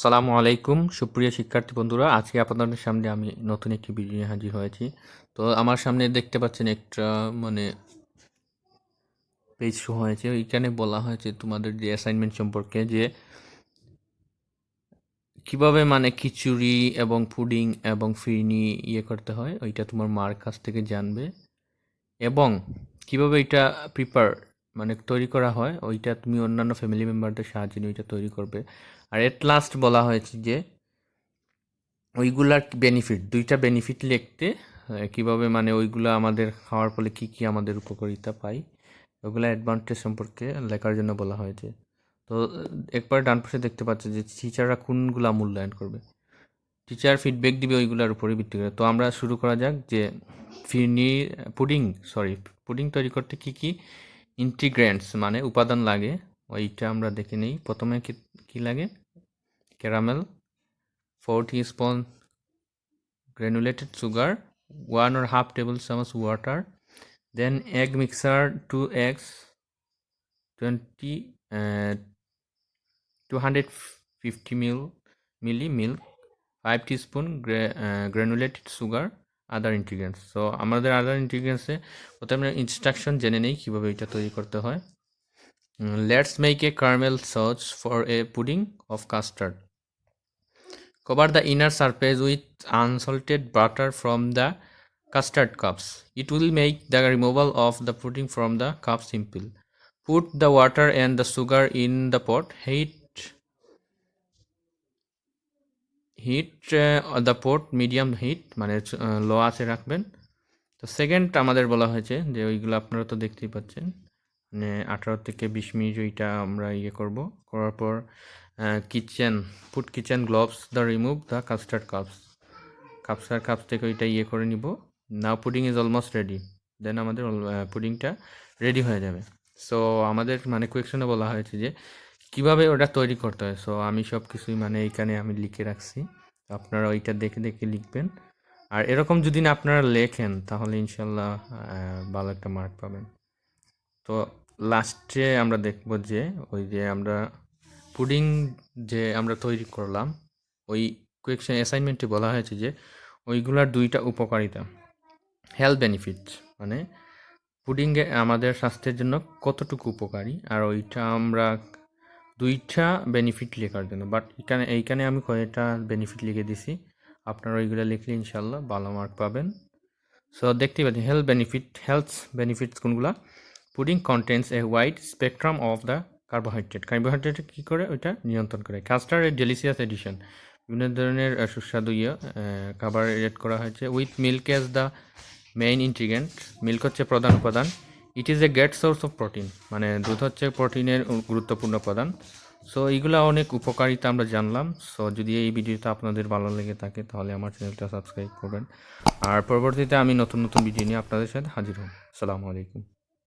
আসসালামু আলাইকুম সুপ্রিয় শিক্ষার্থী বন্ধুরা, আজকে আপনাদের সামনে আমি নতুন একটি ভিডিও নিয়ে হাজির হয়েছি। তো আমার সামনে দেখতে পাচ্ছেন একটা পেজ শো হয়েছে। ওইখানে বলা হয়েছে তোমাদের যে অ্যাসাইনমেন্ট সম্পর্কে, যে কিভাবে খিচুড়ি এবং পুডিং এবং ফিরনি করতে হয়, ওইটা তোমার মার কাছ থেকে জানবে। এবং কিভাবে এটা প্রিপার তৈরি করা হয়, ওইটা তুমি অন্যান্য ফ্যামিলি মেম্বারদের সাহায্যে নিয়ে ওইটা তৈরি করবে। আর এট লাস্ট বলা হয়েছে যে ওইগুলার বেনিফিট, দুইটা বেনিফিট লিখতে, কিভাবে ওইগুলা আমাদের খাওয়ার ফলে কি কি আমাদের উপকারিতা পাই, ওইগুলা অ্যাডভান্টেজ সম্পর্কে লেখার জন্য বলা হয়েছে। তো একবার ডান পাশে দেখতে পাচ্ছি যে টিচাররা কোনগুলা মূল্যায়ন করবে, টিচার ফিডব্যাক দিবে ওইগুলার উপরে ভিত্তি করে। তো আমরা শুরু করা যাক যে ফিরনি পুডিং তৈরি করতে কি কি ইনগ্রিডিয়েন্টস উপাদান লাগে, ওইটা আমরা দেখে নিই। প্রথমে কি লাগে? Caramel 4 teaspoon, granulated sugar 1.5 tablespoons water, then egg mixer 2 eggs, 250 milli milk, 5 teaspoon granulated sugar, other ingredients. So আমাদের other ingredients এ প্রথমে ইনস্ট্রাকশন জেনে নেই কিভাবে এটা তৈরি করতে হয়। Let's make a caramel sauce for a pudding of custard. Cover the inner surface with unsalted butter from the custard cups. It will make the removal of the pudding from the cup simple. Put the water and the sugar in the pot. Heat the pot medium heat, লো আছে রাখবেন। তো second আমাদের বলা হয়েছে যে ওইগুলো আপনারা তো দেখতেই পাচ্ছেন, 18 থেকে 20 মিনিট ওইটা আমরা করার পর put kitchen gloves the remove the custard cups থেকে ওইটা করে নিব। নাও পুডিং ইজ অলমোস্ট রেডি, দেন আমাদের পুডিংটা রেডি হয়ে যাবে। সো আমাদের কোয়েকশনে বলা হয়েছে যে কিভাবে ওটা তৈরি করতে হয়। সো আমি সব কিছুই এইখানে আমি লিখে রাখছি, আপনারা ওইটা দেখে দেখে লিখবেন। আর এরকম যদি না আপনারা লেখেন তাহলে ইনশাল্লাহ ভালো একটা মার্ক পাবেন। তো লাস্টে আমরা দেখব যে ওই যে আমরা পুডিং যে আমরা তৈরি করলাম, ওই কোয়েকশন অ্যাসাইনমেন্টে বলা হয়েছে যে ওইগুলার দুইটা উপকারিতা, হেলথ বেনিফিট, পুডিংয়ে আমাদের স্বাস্থ্যের জন্য কতটুকু উপকারী, আর ওইটা আমরা দুইটা বেনিফিট লেখার জন্য। বাট এইখানে আমি কয়েকটা বেনিফিট লিখে দিছি, আপনারা ওইগুলো লিখলে ইনশাল্লাহ ভালো মার্ক পাবেন। সো দেখতেই পাচ্ছেন হেলথ বেনিফিটস কোনগুলা। Pudding contents a wide spectrum of the carbohydrate কী করে ওইটা নিয়ন্ত্রণ করে। কাস্টার্ড এ ডেলিসিয়াস এডিশন, বিভিন্ন ধরনের সুস্বাদু খাবার এড করা হয়েছে। With milk as the main ingredient, milk হচ্ছে প্রধান উপাদান। It is a great source of protein, দুধ হচ্ছে প্রোটিনের গুরুত্বপূর্ণ উপাদান। সো এইগুলো অনেক উপকারিতা আমরা জানলাম। সো যদি এই ভিডিওটা আপনাদের ভালো লেগে থাকে তাহলে আমার চ্যানেলটা সাবস্ক্রাইব করবেন, আর পরবর্তীতে আমি নতুন নতুন ভিডিও নিয়ে আপনাদের সাথে হাজির হব। আসসালামু আলাইকুম।